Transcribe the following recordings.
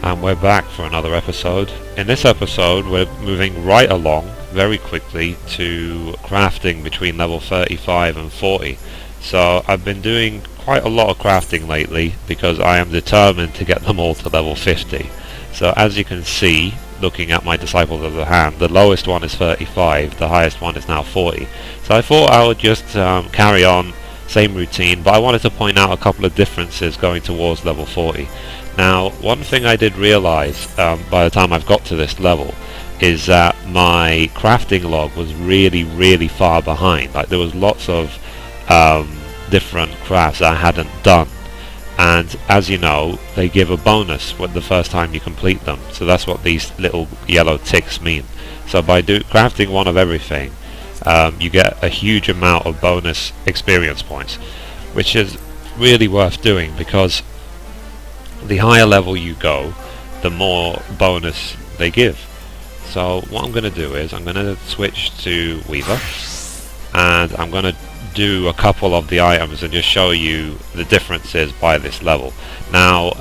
And we're back for another episode. In this episode we're moving right along very quickly to crafting between level 35 and 40. So I've been doing quite a lot of crafting lately because I am determined to get them all to level 50. So as you can see, looking at my Disciples of the Hand, the lowest one is 35, the highest one is now 40. So I thought I would just carry on, same routine, but I wanted to point out a couple of differences going towards level 40. Now, one thing I did realise by the time I've got to this level is that my crafting log was really far behind. Like, there was lots of different crafts that I hadn't done, and as you know, they give a bonus with the first time you complete them. So that's what these little yellow ticks mean. So by crafting one of everything, you get a huge amount of bonus experience points, which is really worth doing because the higher level you go, the more bonus they give. So what I'm going to do is I'm going to switch to Weaver, and I'm going to do a couple of the items and just show you the differences by this level. Now,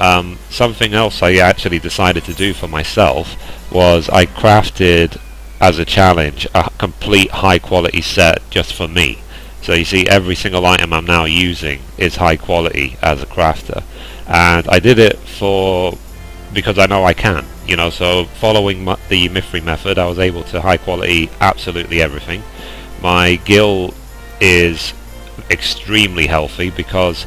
something else I actually decided to do for myself was I crafted as a challenge a complete high quality set just for me. So you see, every single item I'm now using is high quality as a crafter, and I did it because I know I can, you know. So following the Mithrie method, I was able to high quality absolutely everything. My gil is extremely healthy because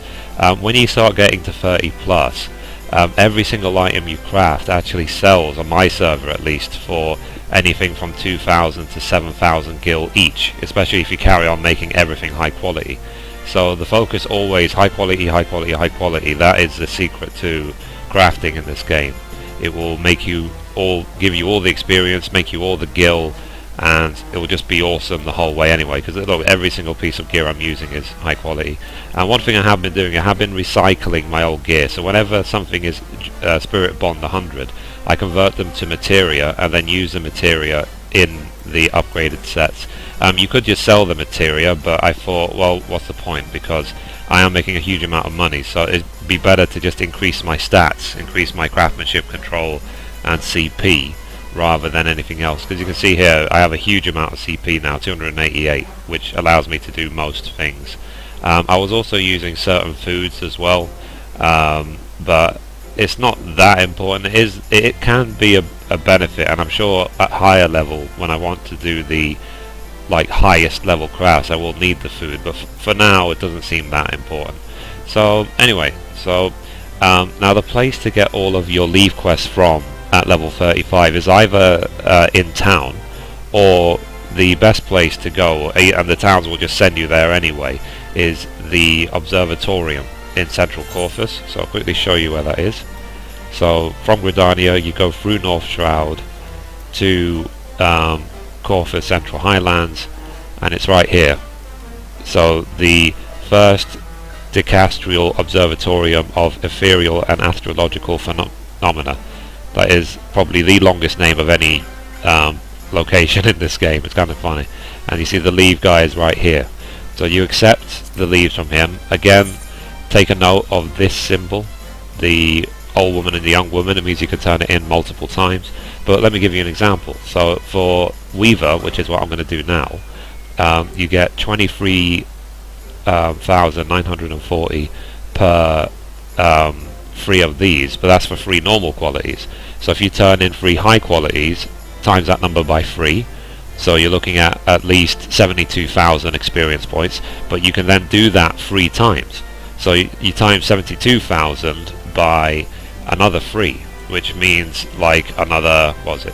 when you start getting to 30 plus, every single item you craft actually sells, on my server at least, for anything from 2,000 to 7,000 gil each, especially if you carry on making everything high quality. So the focus always high quality, high quality, high quality. That is the secret to crafting in this game. It will make you give you all the experience, make you all the gil, and it will just be awesome the whole way anyway, because look, every single piece of gear I'm using is high quality. And one thing I have been doing, I have been recycling my old gear. So whenever something is Spirit Bond 100, I convert them to materia and then use the materia in the upgraded sets. You could just sell the materia, but I thought, well, what's the point, because I am making a huge amount of money, so it'd be better to just increase my stats, increase my craftsmanship, control and CP, rather than anything else. Because you can see here I have a huge amount of CP now, 288, which allows me to do most things. I was also using certain foods as well, but it's not that important. It can be a benefit, and I'm sure at higher level, when I want to do the highest level crafts, I will need the food, but for now it doesn't seem that important. So anyway, now the place to get all of your leave quests from at level 35 is either in town, or the best place to go, and the towns will just send you there anyway, is the Observatorium in Central Corpus. So I'll quickly show you where that is. So from Gridania you go through North Shroud to Corpus Central Highlands, and it's right here. So the first Dicasterial Observatorium of Aetherial and Astrological phenomena. That is probably the longest name of any location in this game. It's kind of funny. And you see the leave guy is right here. So you accept the leaves from him. Again, take a note of this symbol, the old woman and the young woman. It means you can turn it in multiple times. But let me give you an example. So for Weaver, which is what I'm going to do now, you get 23,940 per 3 of these, but that's for 3 normal qualities. So if you turn in 3 high qualities, times that number by 3, so you're looking at least 72,000 experience points, but you can then do that 3 times. So you times 72,000 by another 3, which means another, what was it,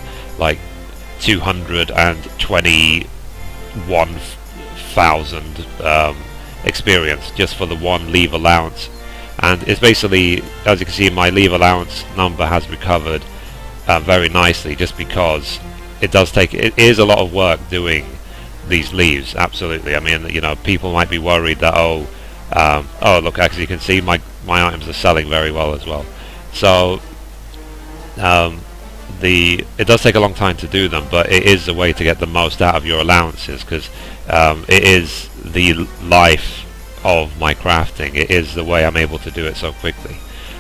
221,000 experience just for the 1 leave allowance. And it's basically, as you can see, my leave allowance number has recovered very nicely, just because it is a lot of work doing these leaves. Absolutely. I mean, you know, people might be worried that oh look, actually you can see my items are selling very well as well. So it does take a long time to do them, but it is a way to get the most out of your allowances, because it is the life of my crafting. It is the way I'm able to do it so quickly.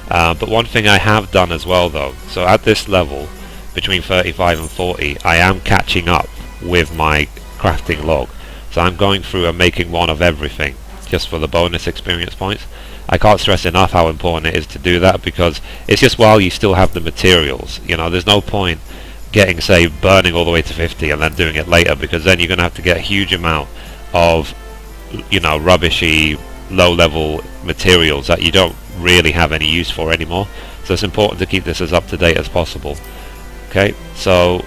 But one thing I have done as well though, so at this level, between 35 and 40, I am catching up with my crafting log. So I'm going through and making one of everything, just for the bonus experience points. I can't stress enough how important it is to do that, because it's just while you still have the materials. You know, there's no point getting, say, burning all the way to 50 and then doing it later, because then you're going to have to get a huge amount of, you know, rubbishy, low-level materials that you don't really have any use for anymore. So it's important to keep this as up-to-date as possible. Okay, so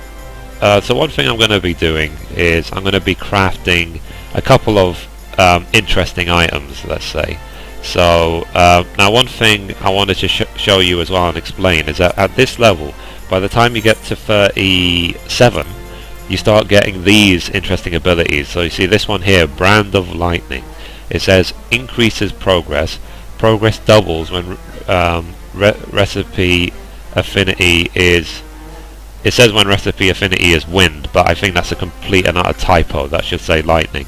one thing I'm going to be doing is I'm going to be crafting a couple of interesting items, let's say. So now one thing I wanted to show you as well and explain is that at this level, by the time you get to 37, you start getting these interesting abilities. So you see this one here, Brand of Lightning. It says increases progress. Progress doubles when recipe affinity is... It says when recipe affinity is wind, but I think that's a complete and utter typo. That should say lightning.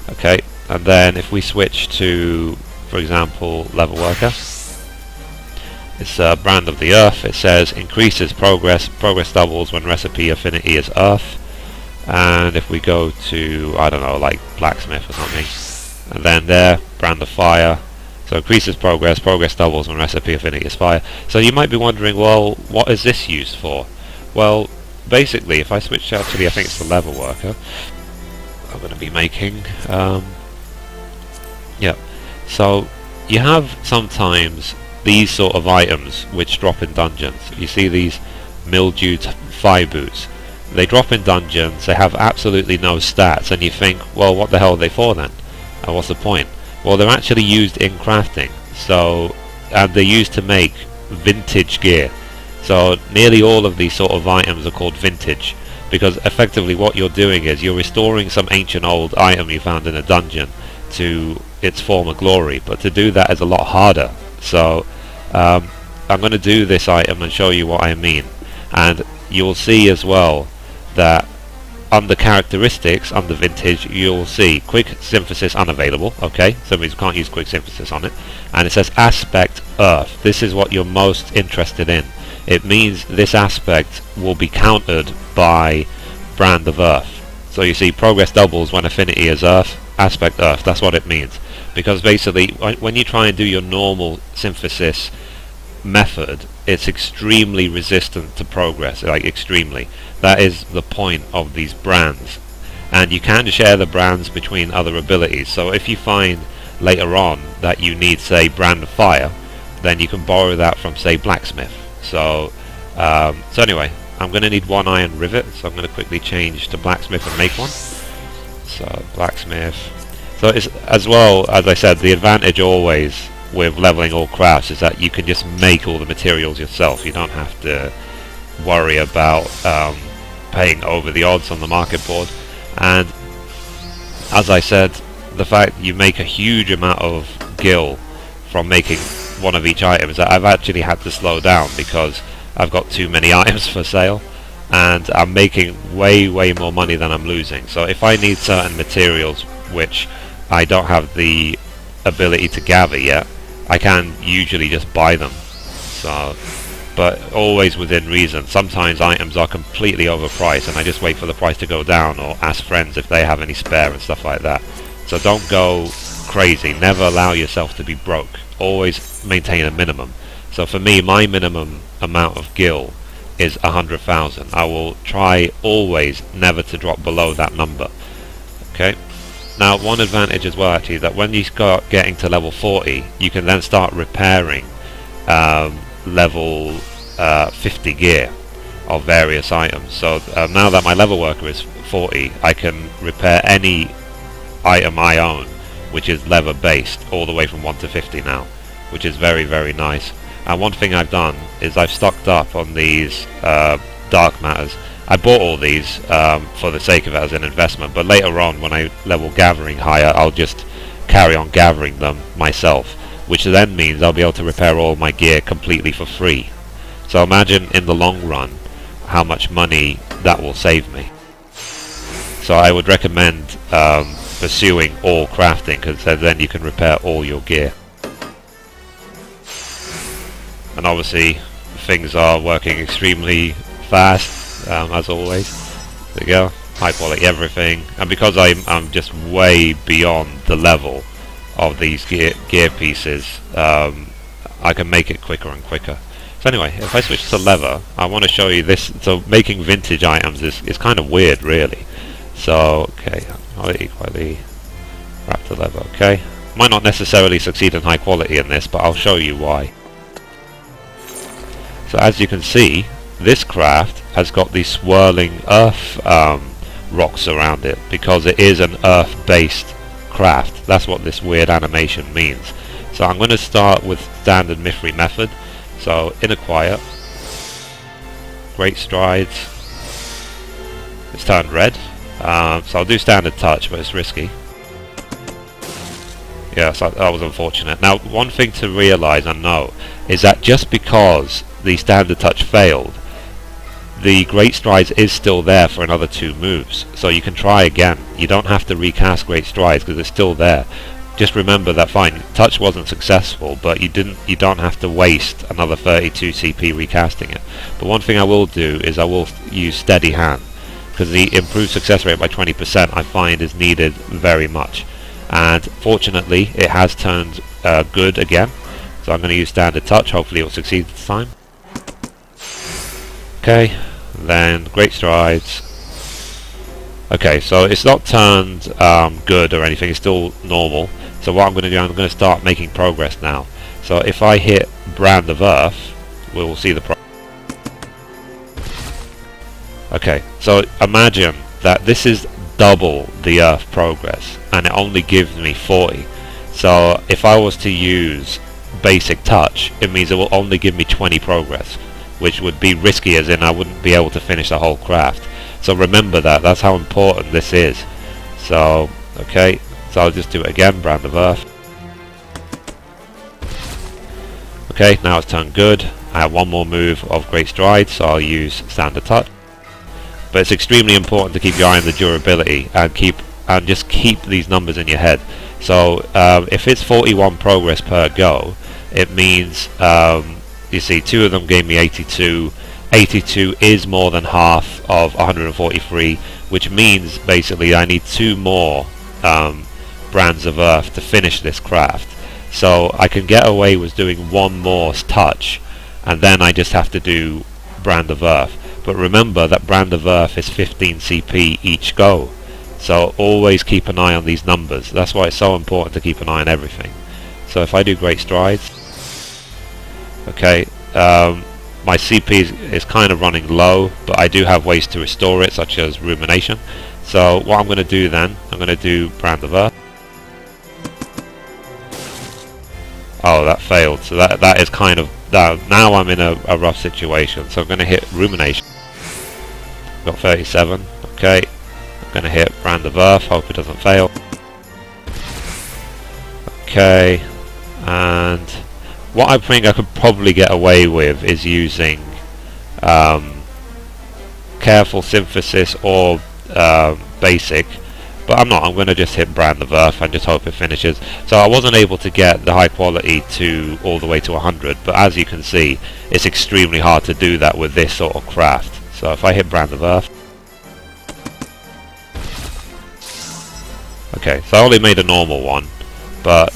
Okay, and then if we switch to, for example, Leatherworker, it's Brand of the Earth. It says increases progress. Progress doubles when recipe affinity is earth. And if we go to, I don't know, like blacksmith or something, and then there, Brand of Fire. So increases progress. Progress doubles when recipe affinity is fire. So you might be wondering, well, what is this used for? Well, basically, if I switch out to the, I think it's the Leatherworker, I'm going to be making, yeah. So you have sometimes these sort of items which drop in dungeons. You see these mildewed thigh boots. They drop in dungeons, they have absolutely no stats, and you think, well, what the hell are they for then? And what's the point? Well, they're actually used in crafting. So, and they're used to make vintage gear. So nearly all of these sort of items are called vintage, because effectively what you're doing is you're restoring some ancient old item you found in a dungeon to its former glory, but to do that is a lot harder. So I'm going to do this item and show you what I mean, and you'll see as well that under characteristics, under vintage, you'll see quick synthesis unavailable. Okay, so we can't use quick synthesis on it, and it says aspect earth. This is what you're most interested in. It means this aspect will be countered by Brand of Earth. So you see progress doubles when affinity is earth, aspect earth. That's what it means. Because basically when you try and do your normal synthesis method, it's extremely resistant to progress, like extremely. That is the point of these brands. And you can share the brands between other abilities. So if you find later on that you need, say, Brand of Fire, then you can borrow that from, say, blacksmith. So anyway, I'm going to need one iron rivet, so I'm going to quickly change to blacksmith and make one. So blacksmith. So it's, as well, as I said, the advantage always with leveling all crafts is that you can just make all the materials yourself. You don't have to worry about paying over the odds on the market board. And as I said, the fact you make a huge amount of gil from making one of each item is that I've actually had to slow down because I've got too many items for sale, and I'm making way more money than I'm losing. So if I need certain materials which I don't have the ability to gather yet, I can usually just buy them. So, but always within reason. Sometimes items are completely overpriced and I just wait for the price to go down, or ask friends if they have any spare and stuff like that. So don't go crazy. Never allow yourself to be broke. Always maintain a minimum. So for me, my minimum amount of gil is 100,000. I will try always never to drop below that number. Okay. Now one advantage as well actually, that when you start getting to level 40, you can then start repairing level 50 gear of various items. So now that my Leatherworker is 40, I can repair any item I own which is leather based, all the way from 1 to 50 now, which is very nice. And one thing I've done is I've stocked up on these dark matters. I bought all these for the sake of it as an investment, but later on when I level gathering higher, I'll just carry on gathering them myself, which then means I'll be able to repair all my gear completely for free. So imagine in the long run how much money that will save me. So I would recommend pursuing all crafting, because then you can repair all your gear. and obviously things are working extremely fast, as always. There you go, high quality everything, and because I'm just way beyond the level of these gear pieces, I can make it quicker and quicker. So anyway, if I switch to leather, I want to show you this. So making vintage items is kind of weird, really. So okay, quality, wrap to leather. Okay, might not necessarily succeed in high quality in this, but I'll show you why. So as you can see, this craft has got these swirling earth rocks around it because it is an earth-based craft. That's what this weird animation means. So I'm going to start with standard Mithrie method. So inner quiet, great strides. It's turned red. So I'll do standard touch, but it's risky. Yeah, so that was unfortunate. Now, one thing to realise and know is that just because the standard touch failed, the great strides is still there for another 2 moves. So you can try again. You don't have to recast great strides because it's still there. Just remember that fine, touch wasn't successful, but you don't have to waste another 32 CP recasting it. But one thing I will do is I will use steady hand, because the improved success rate by 20% I find is needed very much. And fortunately it has turned good again, so I'm going to use standard touch. Hopefully it will succeed this time. Okay, then great strides. Okay, so it's not turned good or anything, it's still normal. So what I'm going to do, I'm going to start making progress now. So if I hit Brand of Earth, we will see the okay, so imagine that this is double the Earth progress, and it only gives me 40. So if I was to use basic touch, it means it will only give me 20 progress, which would be risky, as in I wouldn't be able to finish the whole craft. So remember that, that's how important this is. So, okay, so I'll just do it again, Brand of Earth. Okay, now it's turned good. I have one more move of great strides, so I'll use standard touch. But it's extremely important to keep your eye on the durability and just keep these numbers in your head. So if it's 41 progress per go, it means you see 2 of them gave me 82. 82 is more than half of 143, which means basically I need 2 more brands of earth to finish this craft. So I can get away with doing 1 more touch, and then I just have to do brand of earth. But remember that brand of earth is 15 CP each go, so always keep an eye on these numbers. That's why it's so important to keep an eye on everything. So if I do great strides, okay, my CP is kind of running low, but I do have ways to restore it, such as Rumination. So what I'm going to do then, I'm going to do Brand of Earth. Oh, that failed. So that is kind of now I'm in a rough situation. So I'm going to hit Rumination. Got 37. Okay, I'm going to hit Brand of Earth. Hope it doesn't fail. Okay, and what I think I could probably get away with is using Careful Synthesis or Basic, but I'm not. I'm going to just hit Brand of Earth and just hope it finishes. So I wasn't able to get the high quality to all the way to 100, but as you can see, it's extremely hard to do that with this sort of craft. So if I hit Brand of Earth, okay, so I only made a normal one, but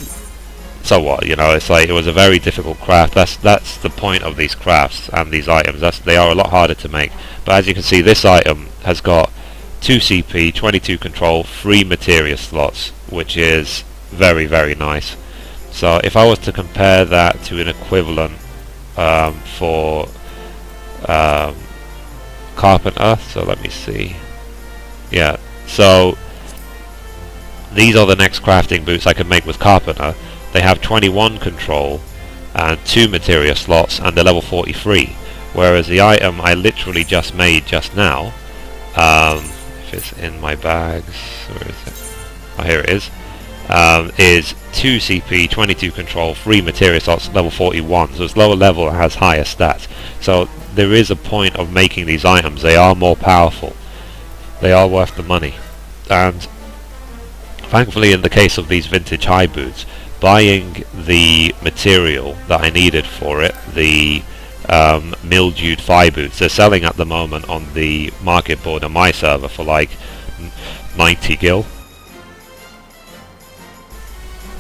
so what, you know, it's like it was a very difficult craft. That's the point of these crafts and these items. They are a lot harder to make. But as you can see, this item has got 2 CP, 22 control, 3 materia slots, which is very, very nice. So if I was to compare that to an equivalent for Carpenter, so let me see. Yeah, so these are the next crafting boots I can make with Carpenter. They have 21 control and 2 materia slots, and they're level 43. Whereas the item I literally just made just now, if it's in my bags, where is it? Oh, here it is 2 CP, 22 control, 3 materia slots, level 41. So it's lower level and has higher stats. So there is a point of making these items. They are more powerful. They are worth the money. And thankfully, in the case of these vintage high boots, buying the material that I needed for it, the mildewed thigh boots. They're selling at the moment on the market board on my server for like 90 gil.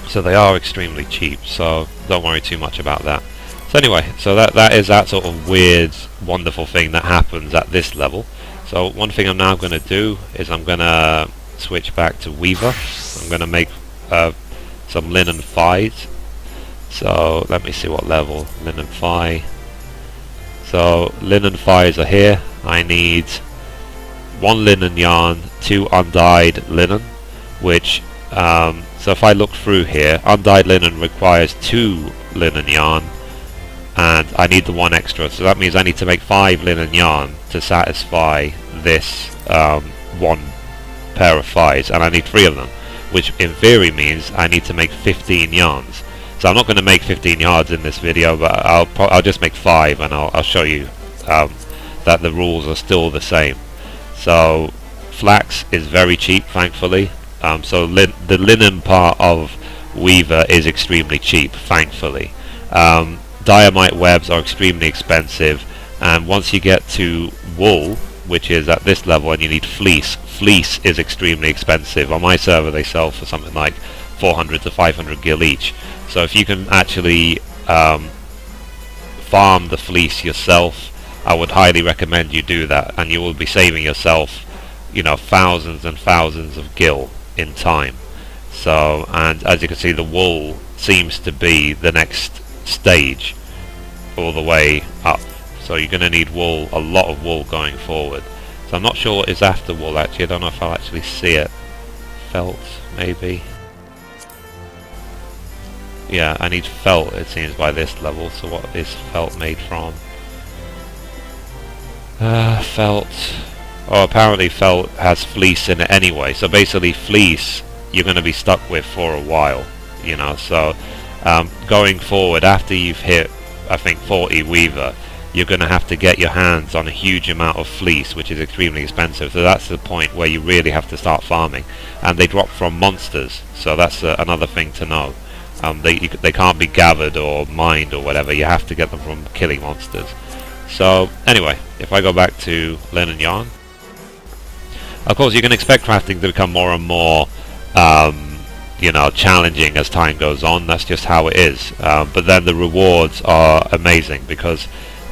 So they are extremely cheap, so don't worry too much about that. So anyway, so that is that sort of weird, wonderful thing that happens at this level. So one thing I'm now going to do is I'm going to switch back to Weaver. I'm going to make some linen thighs. So let me see what level. Linen thigh. So linen thighs are here. I need 1 linen yarn, 2 undyed linen, which so if I look through here, undyed linen requires 2 linen yarn, and I need the 1 extra, so that means I need to make 5 linen yarn to satisfy this 1 pair of thighs, and I need 3 of them, which in theory means I need to make 15 yarns. So I'm not going to make 15 yards in this video, but I'll just make 5, and I'll show you that the rules are still the same. So flax is very cheap, thankfully. So the linen part of Weaver is extremely cheap, thankfully. Diamite webs are extremely expensive, and once you get to wool, which is at this level, and you need fleece, fleece is extremely expensive. On my server they sell for something like 400 to 500 gil each. So if you can actually farm the fleece yourself, I would highly recommend you do that, and you will be saving yourself, you know, thousands and thousands of gil in time. So, and as you can see, the wool seems to be the next stage all the way up. So you're going to need wool, a lot of wool going forward. So I'm not sure what is after wool actually. I don't know if I'll actually see it. Felt, maybe. Yeah, I need felt, it seems, by this level. So what is felt made from? Felt. Oh, apparently felt has fleece in it anyway. So basically fleece you're going to be stuck with for a while, you know. So going forward, after you've hit, I think, 40 Weaver, you're going to have to get your hands on a huge amount of fleece, which is extremely expensive. So that's the point where you really have to start farming. And they drop from monsters, so that's another thing to know. They can't be gathered or mined or whatever. You have to get them from killing monsters. So anyway, if I go back to linen yarn, of course you can expect crafting to become more and more you know, challenging as time goes on. That's just how it is. But then the rewards are amazing, because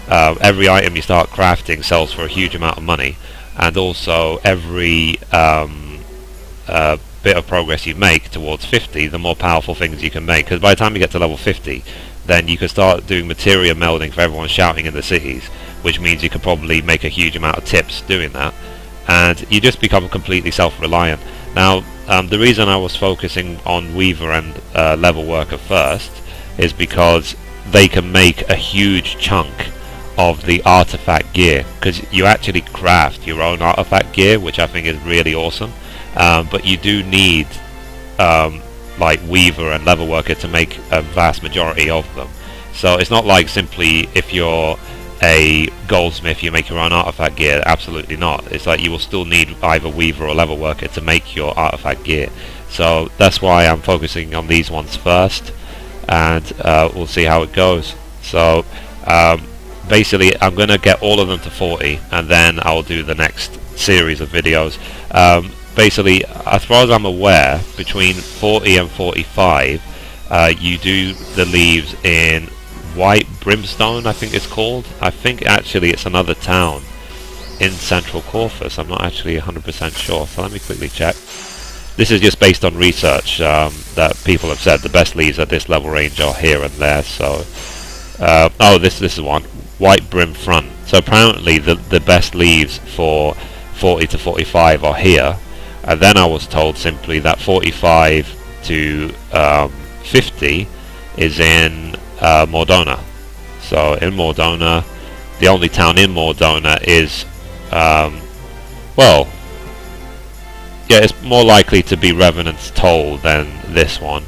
every item you start crafting sells for a huge amount of money, and also every bit of progress you make towards 50, the more powerful things you can make. Because by the time you get to level 50, then you can start doing materia melding for everyone shouting in the cities, which means you could probably make a huge amount of tips doing that, and you just become completely self-reliant. Now, the reason I was focusing on Weaver and Leatherworker first is because they can make a huge chunk of the artifact gear, because you actually craft your own artifact gear, which I think is really awesome. But you do need like Weaver and Leatherworker to make a vast majority of them. So it's not like simply if you're a goldsmith you make your own artifact gear. Absolutely not. It's like you will still need either Weaver or Leatherworker to make your artifact gear. So that's why I'm focusing on these ones first, and we'll see how it goes. So basically I'm going to get all of them to 40, and then I'll do the next series of videos. Basically, as far as I'm aware, between 40 and 45 you do the leaves in White Brimstone, I think it's called. I think actually it's another town in Central Corpus. I'm not actually 100% sure, so let me quickly check. This is just based on research that people have said the best leaves at this level range are here and there. So oh, this is one, White Brim Front. So apparently the best leaves for 40 to 45 are here, and then I was told simply that 45 to 50 is in Mordona. So in Mordona, the only town in Mordona is well, yeah, it's more likely to be Revenant's Toll than this one.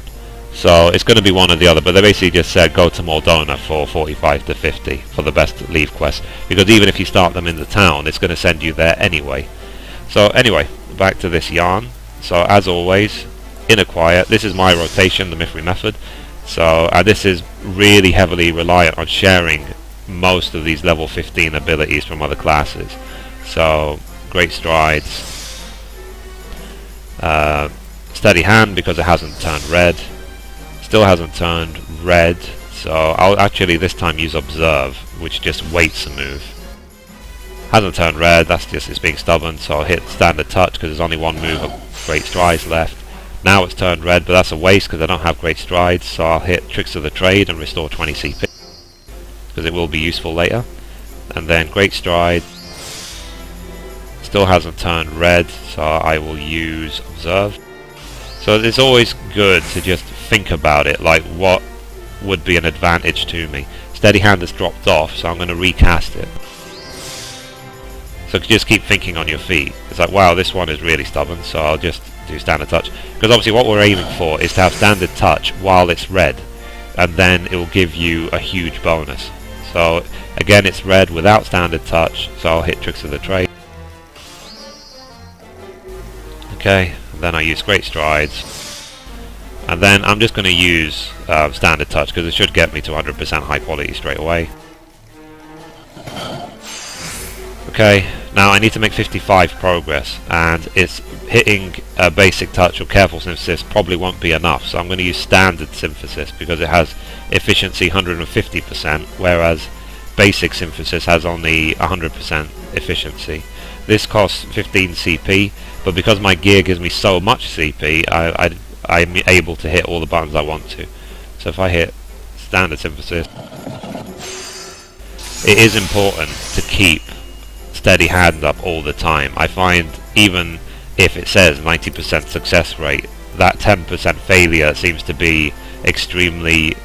So it's going to be one or the other, but they basically just said go to Mordona for 45 to 50 for the best leaf quest, because even if you start them in the town, it's going to send you there anyway. So anyway, back to this yarn. So as always, inner quiet. This is my rotation, the Mithrie method. So this is really heavily reliant on sharing most of these level 15 abilities from other classes. So great strides, steady hand because it hasn't turned red, still hasn't turned red, so I'll actually this time use observe, which just waits a move. Hasn't turned red, that's just it's being stubborn, so I'll hit standard touch because there's only one move of great strides left. Now it's turned red, but that's a waste because I don't have great strides, so I'll hit tricks of the trade and restore 20 CP because it will be useful later. And then great stride, still hasn't turned red, so I will use observe. So it's always good to just think about it, like what would be an advantage to me. Steady hand has dropped off, so I'm going to recast it. So just keep thinking on your feet. It's like, wow, this one is really stubborn, so I'll just do standard touch. Because obviously what we're aiming for is to have standard touch while it's red, and then it will give you a huge bonus. So again, it's red without standard touch, so I'll hit tricks of the trade. Okay, then I use great strides, and then I'm just going to use standard touch because it should get me to 100% high quality straight away. Okay, now I need to make 55 progress, and it's hitting a basic touch or careful synthesis probably won't be enough, so I'm going to use standard synthesis because it has efficiency 150%, whereas basic synthesis has only 100% efficiency. This costs 15 CP, but because my gear gives me so much CP, I'm able to hit all the buttons I want to. So if I hit standard synthesis, it is important to keep steady hand up all the time. I find even if it says 90% success rate, that 10% failure seems to be extremely,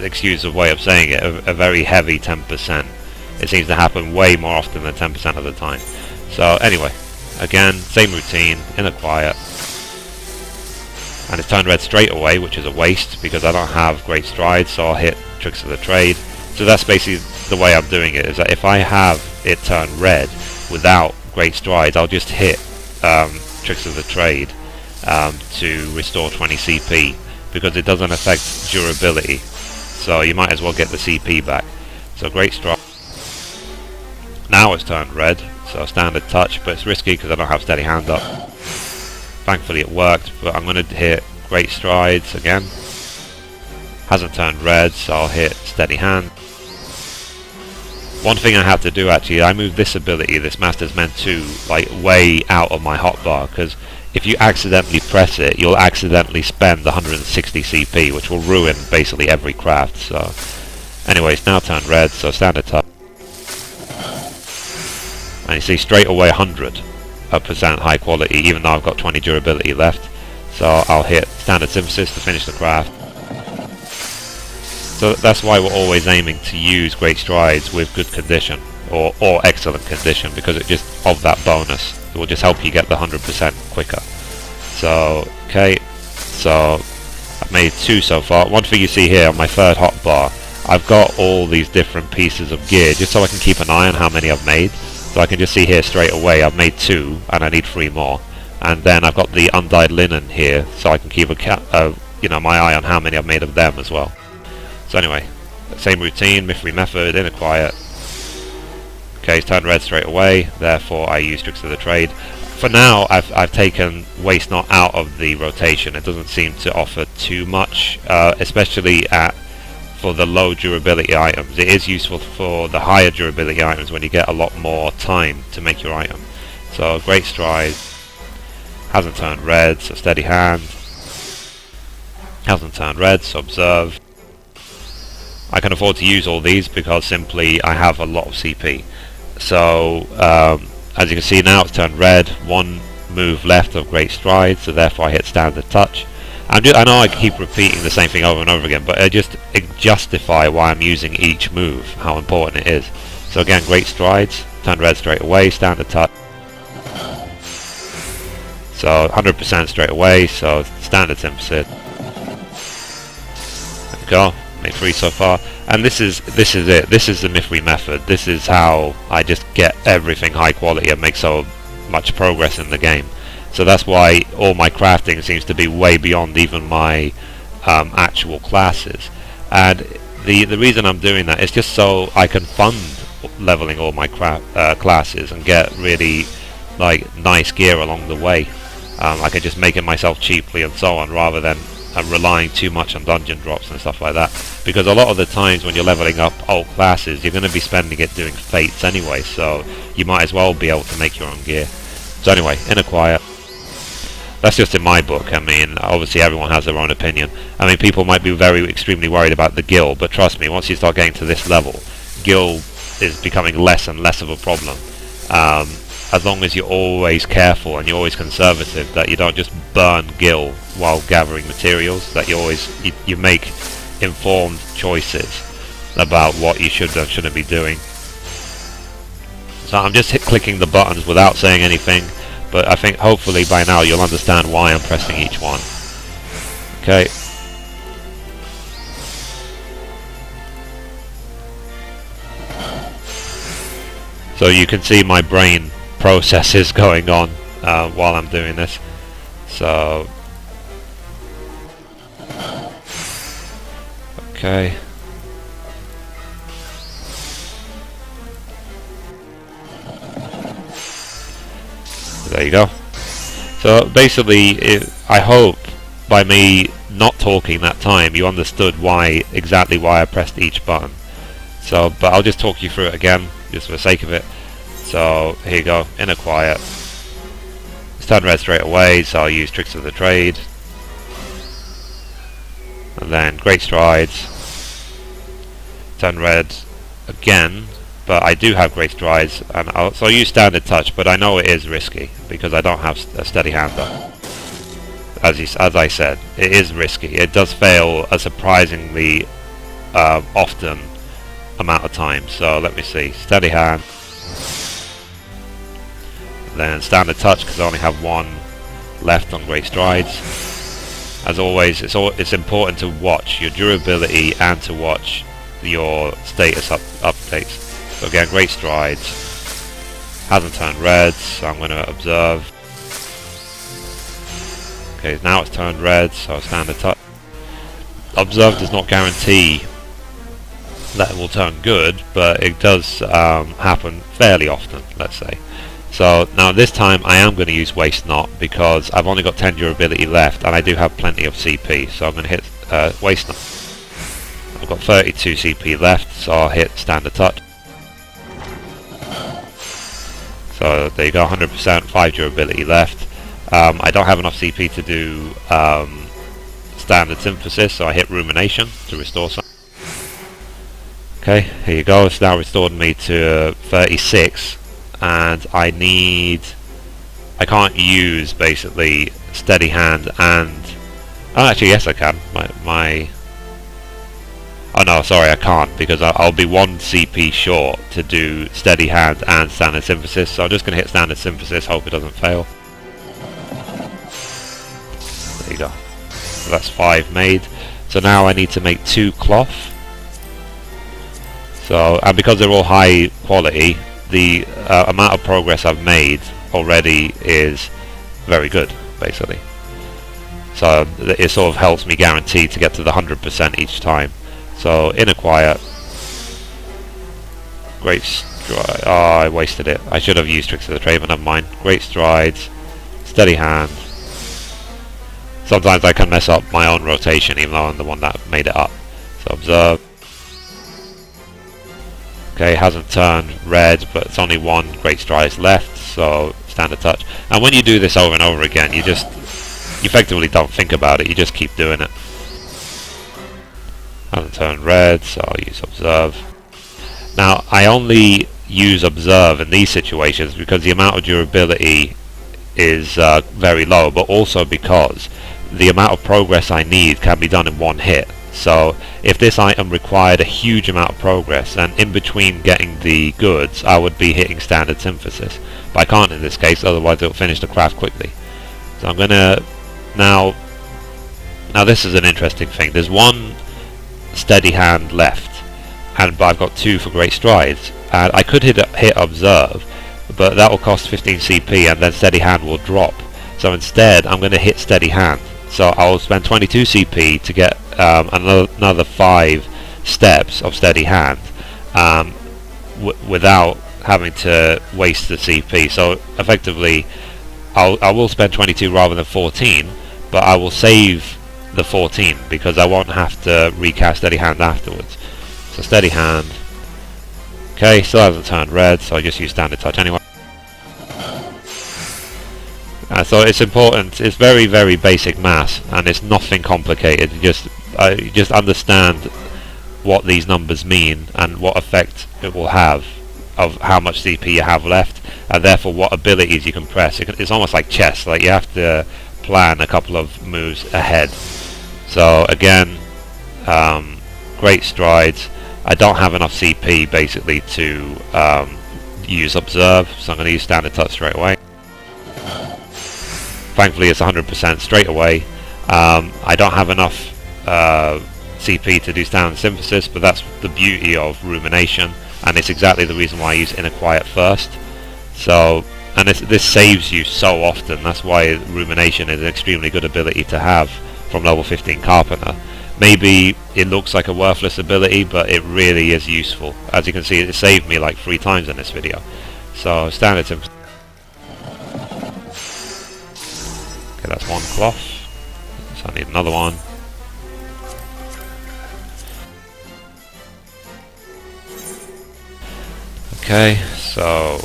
excuse the way of saying it, a very heavy 10%. It seems to happen way more often than 10% of the time. So anyway, again, same routine, inner quiet, and it's turned red straight away, which is a waste because I don't have great strides, so I'll hit tricks of the trade. So that's basically the way I'm doing it, is that if I have it turn red without great strides, I'll just hit tricks of the trade to restore 20 CP because it doesn't affect durability, so you might as well get the CP back. So great stride. Now it's turned red, so standard touch, but it's risky because I don't have steady hand up. Thankfully it worked, but I'm going to hit great strides again. Hasn't turned red, so I'll hit steady hand. One thing I have to do actually, I moved this ability, this Master's Meant to, like way out of my hotbar, because if you accidentally press it, you'll accidentally spend 160 CP, which will ruin basically every craft. So anyways, now turned red, so standard touch. And you see straight away 100% high quality, even though I've got 20 durability left. So I'll hit standard synthesis to finish the craft. So that's why we're always aiming to use great strides with good condition, or excellent condition, because it just, of that bonus, it will just help you get the 100% quicker. So, okay, so I've made 2 so far. One thing you see here on my third hotbar, I've got all these different pieces of gear, just so I can keep an eye on how many I've made. So I can just see here straight away, I've made 2, and I need 3 more. And then I've got the undyed linen here, so I can keep my eye on how many I've made of them as well. So anyway, same routine, Mithrie method, inner quiet. Okay, it's turned red straight away, therefore I use tricks of the trade. For now, I've taken waste not out of the rotation. It doesn't seem to offer too much, especially for the low durability items. It is useful for the higher durability items when you get a lot more time to make your item. So great stride, hasn't turned red, so steady hand. Hasn't turned red, so observe. I can afford to use all these because simply I have a lot of CP. So as you can see now, it's turned red, 1 move left of great stride, so therefore I hit standard touch. I know I keep repeating the same thing over and over again, but it justify why I'm using each move, how important it is. So again, great strides, turned red straight away, standard touch. So 100% straight away, so standard synthesis. There we go. Made 3 so far, and this is it. This is the Mithrie method. This is how I just get everything high quality and make so much progress in the game. So that's why all my crafting seems to be way beyond even my actual classes. And the reason I'm doing that is just so I can fund leveling all my classes and get really like nice gear along the way. I can just make it myself cheaply and so on, rather than relying too much on dungeon drops and stuff like that. Because a lot of the times when you're leveling up old classes, you're going to be spending it doing fates anyway, so you might as well be able to make your own gear. So anyway, Inner Quiet. That's just in my book. I mean, obviously everyone has their own opinion. I mean, people might be extremely worried about the gil, but trust me, once you start getting to this level, gil is becoming less and less of a problem. As long as you're always careful and you're always conservative, that you don't just burn gil while gathering materials, that you make informed choices about what you should and shouldn't be doing. So I'm just clicking the buttons without saying anything, but I think hopefully by now you'll understand why I'm pressing each one. Okay. So you can see my brain processes going on while I'm doing this. So okay. There you go. So basically, I hope by me not talking that time you understood exactly why I pressed each button. So, but I'll just talk you through it again, just for the sake of it. So here you go, Inner Quiet. It's turned red straight away, so I'll use Tricks of the Trade. And then Great Strides. Turn red again, but I do have Great Strides, and so I'll use Standard Touch, but I know it is risky, because I don't have a steady hand up. As I said, it is risky. It does fail a surprisingly often amount of time. So let me see, Steady Hand. Then Standard Touch, because I only have one left on Great Strides. As always, it's important to watch your durability and to watch your status updates. So again, Great Strides. Hasn't turned red, so I'm going to observe. Okay, now it's turned red, so Standard Touch. Observe does not guarantee that it will turn good, but it does happen fairly often, let's say. So now this time I am going to use Waste Not, because I've only got 10 durability left and I do have plenty of CP, so I'm going to hit Waste Not. I've got 32 CP left, so I'll hit Standard Touch. So there you go, 100%, 5 durability left. I don't have enough CP to do Standard Synthesis, so I hit Rumination to restore some. Okay, here you go, it's now restored me to 36. And I can't use basically Steady Hand and actually yes I can. Oh no, sorry, I can't, because I'll be 1 CP short to do Steady Hand and Standard Synthesis, so I'm just going to hit Standard Synthesis, hope it doesn't fail. There you go. So that's 5 made. So now I need to make 2 cloth. So, and because they're all high quality, the amount of progress I've made already is very good, basically. So it sort of helps me guarantee to get to the 100% each time. So Inner Quiet, Great Stride. Oh, I wasted it. I should have used Tricks of the Trade, but never mind. Great Strides, Steady Hand. Sometimes I can mess up my own rotation, even though I'm the one that made it up. So Observe. Okay, hasn't turned red, but it's only 1 Great Strides left, so Standard Touch. And when you do this over and over again, you effectively don't think about it, you just keep doing it. Hasn't turned red, so I'll use Observe. Now, I only use Observe in these situations because the amount of durability is very low, but also because the amount of progress I need can be done in 1 hit. So if this item required a huge amount of progress, and in between getting the goods I would be hitting Standard Synthesis, but I can't in this case, otherwise it'll finish the craft quickly. So I'm gonna now this is an interesting thing. There's 1 Steady Hand left, but I've got 2 for Great Strides, and I could hit Observe, but that will cost 15 CP and then Steady Hand will drop. So instead I'm going to hit steady hand. So I'll spend 22 CP to get another 5 steps of steady hand without having to waste the CP. So effectively I will spend 22 rather than 14, but I will save the 14 because I won't have to recast steady hand afterwards. So steady hand. Okay, still hasn't turned red, so I just use standard touch anyway. So it's important. It's very, very basic maths, and it's nothing complicated. You just understand what these numbers mean and what effect it will have of how much CP you have left, and therefore what abilities you can press. It's almost like chess. Like you have to plan a couple of moves ahead. So again, great strides. I don't have enough CP basically to use observe, so I'm going to use standard touch straight away. Thankfully it's 100% straight away. I don't have enough CP to do standard synthesis, but that's the beauty of Rumination, and it's exactly the reason why I use inner quiet first. So, and this saves you so often. That's why Rumination is an extremely good ability to have from level 15 Carpenter. Maybe it looks like a worthless ability, but it really is useful. As you can see, it saved me like 3 times in this video. So standard synthesis. Okay, that's 1 cloth. So I need another one. Okay, so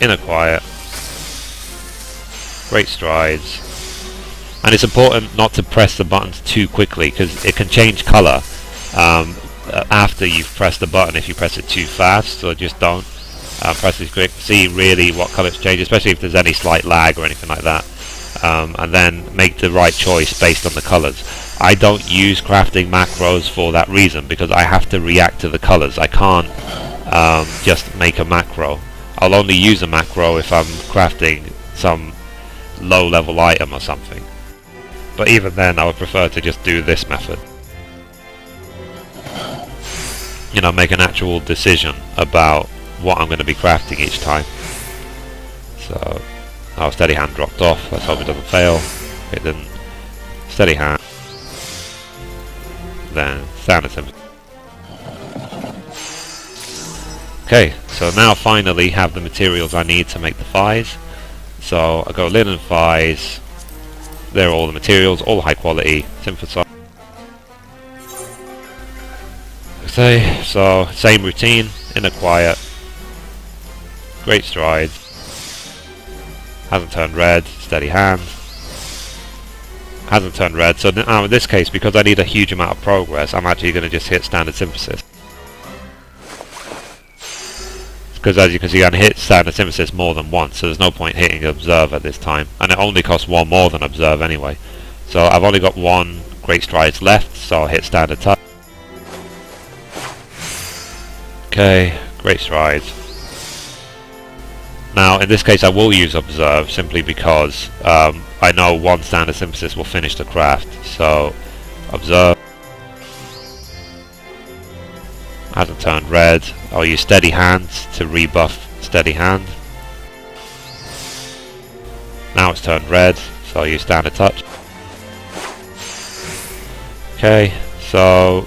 inner quiet, great strides, and it's important not to press the buttons too quickly because it can change colour after you've pressed the button if you press it too fast. So just don't press it quick. See really what colour it's changed, especially if there's any slight lag or anything like that, and then make the right choice based on the colours. I don't use crafting macros for that reason because I have to react to the colours. I can't just make a macro. I'll only use a macro if I'm crafting some low level item or something, but even then I would prefer to just do this method. You know, make an actual decision about what I'm going to be crafting each time. So, our steady hand dropped off. Let's hope it doesn't fail. It didn't. Steady hand. Then standard synthesis. Okay, so now finally have the materials I need to make the fies. So I go linen fies. There are all the materials, all high quality, synthesize. Okay, so same routine, inner quiet, great strides, hasn't turned red, steady hand, hasn't turned red. So now in this case, because I need a huge amount of progress, I'm actually going to just hit standard synthesis. Because as you can see, I can hit standard synthesis more than once, so there's no point hitting observe at this time, and it only costs 1 more than observe anyway. So I've only got 1 great strides left, so I'll hit standard touch. Okay, great strides. Now in this case I will use observe simply because I know 1 standard synthesis will finish the craft. So observe. Hasn't turned red. I'll use steady hands to rebuff steady hand. Now it's turned red, so I'll use standard touch. Okay, so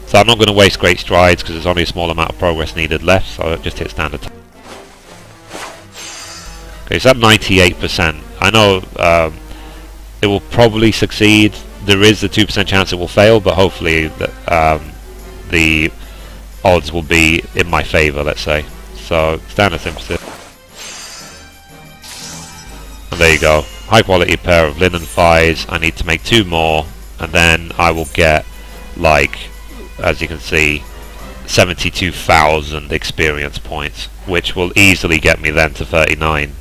so I'm not going to waste great strides because there's only a small amount of progress needed left, so I'll just hit standard touch. Okay, so at 98%. I know it will probably succeed. There is a 2% chance it will fail, but hopefully the odds will be in my favour, let's say. So standard synthesis. And there you go. High quality pair of linen fies. I need to make 2 more, and then I will get, like, as you can see, 72,000 experience points, which will easily get me then to 39.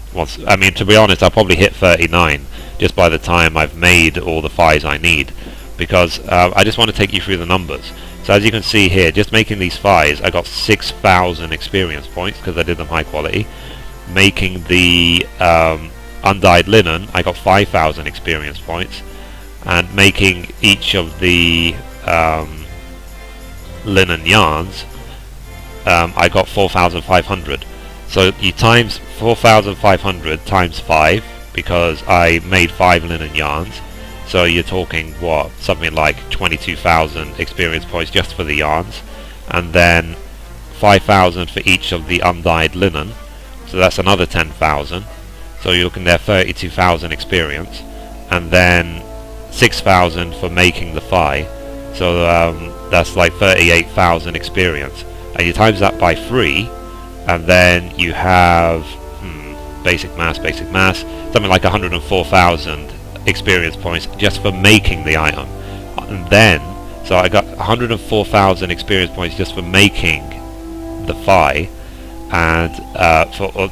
I mean, to be honest, I'll probably hit 39 just by the time I've made all the fies I need, because I just want to take you through the numbers. So as you can see here, just making these fies, I got 6,000 experience points because I did them high quality. Making the undyed linen, I got 5,000 experience points, and making each of the linen yarns, I got 4,500. So you times 4,500 times 5, because I made 5 linen yarns. So you're talking, what, something like 22,000 experience points just for the yarns, and then 5,000 for each of the undyed linen, so that's another 10,000. So you're looking there 32,000 experience, and then 6,000 for making the fi. So that's like 38,000 experience, and you times that by 3, and then you have basic mass, something like 104,000 experience points just for making the item. And then, so I got 104,000 experience points just for making the fi, and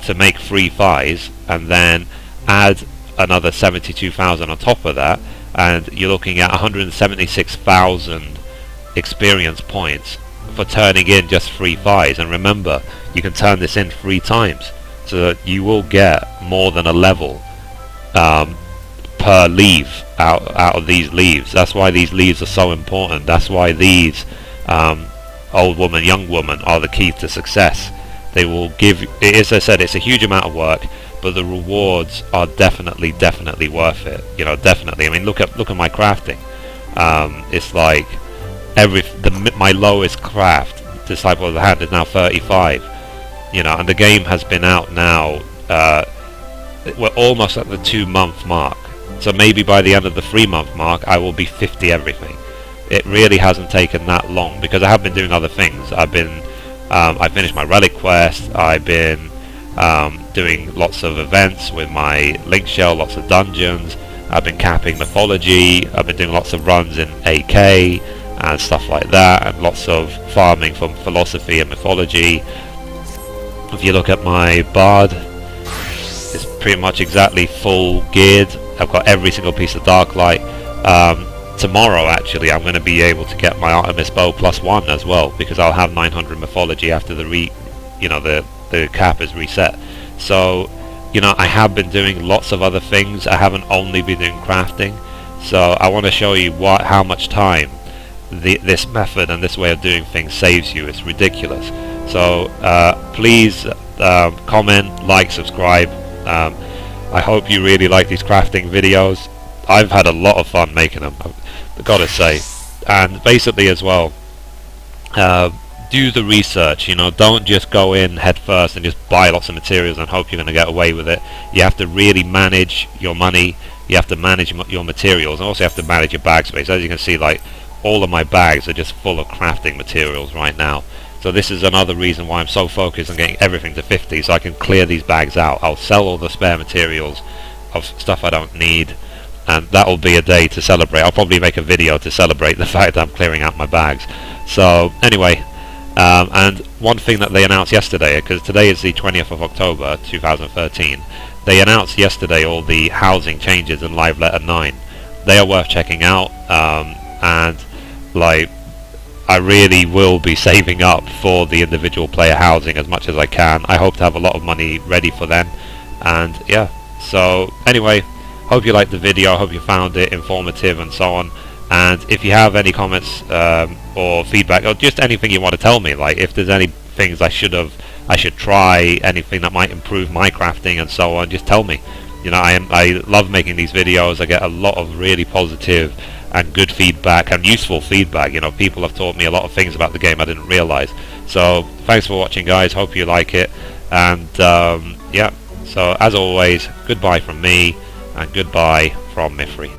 to make 3 fis, and then add another 72,000 on top of that, and you're looking at 176,000 experience points for turning in just 3 fis. And remember, you can turn this in 3 times, so that you will get more than a level per leaf out of these leaves. That's why these leaves are so important. That's why these old woman, young woman are the key to success. They will give, as I said, it's a huge amount of work, but the rewards are definitely worth it. You know, definitely. I mean, look at my crafting. It's like my lowest craft, Disciple of the Hand, is now 35. You know, and the game has been out now. We're almost at the 2-month mark. So maybe by the end of the 3-month mark, I will be 50 everything. It really hasn't taken that long, because I have been doing other things. I finished my relic quest. I've been doing lots of events with my link shell, lots of dungeons. I've been capping mythology. I've been doing lots of runs in AK and stuff like that, and lots of farming from philosophy and mythology. If you look at my bard, it's pretty much exactly full geared. I've got every single piece of dark light. Tomorrow, actually, I'm going to be able to get my Alchemist bow +1 as well, because I'll have 900 mythology after the cap is reset. So, you know, I have been doing lots of other things. I haven't only been doing crafting. So I want to show you how much time this method and this way of doing things saves you. It's ridiculous. So please comment, like, subscribe. I hope you really like these crafting videos. I've had a lot of fun making them, I've got to say. And basically as well, do the research. You know, don't just go in head first and just buy lots of materials and hope you're going to get away with it. You have to really manage your money. You have to manage your materials, and also you have to manage your bag space. As you can see, like, all of my bags are just full of crafting materials right now. So this is another reason why I'm so focused on getting everything to 50, so I can clear these bags out. I'll sell all the spare materials of stuff I don't need, and that will be a day to celebrate. I'll probably make a video to celebrate the fact that I'm clearing out my bags. So anyway, and one thing that they announced yesterday, because today is the 20th of October 2013, they announced yesterday all the housing changes in Live Letter 9. They are worth checking out, and like, I really will be saving up for the individual player housing as much as I can. I hope to have a lot of money ready for them. And yeah, so anyway, hope you liked the video, hope you found it informative and so on. And if you have any comments or feedback, or just anything you want to tell me, like if there's any things I should try, anything that might improve my crafting and so on, just tell me. You know, I love making these videos. I get a lot of really positive and good feedback and useful feedback. You know, people have taught me a lot of things about the game I didn't realize. So thanks for watching, guys. Hope you like it. And yeah, so as always, goodbye from me and goodbye from Mithrie.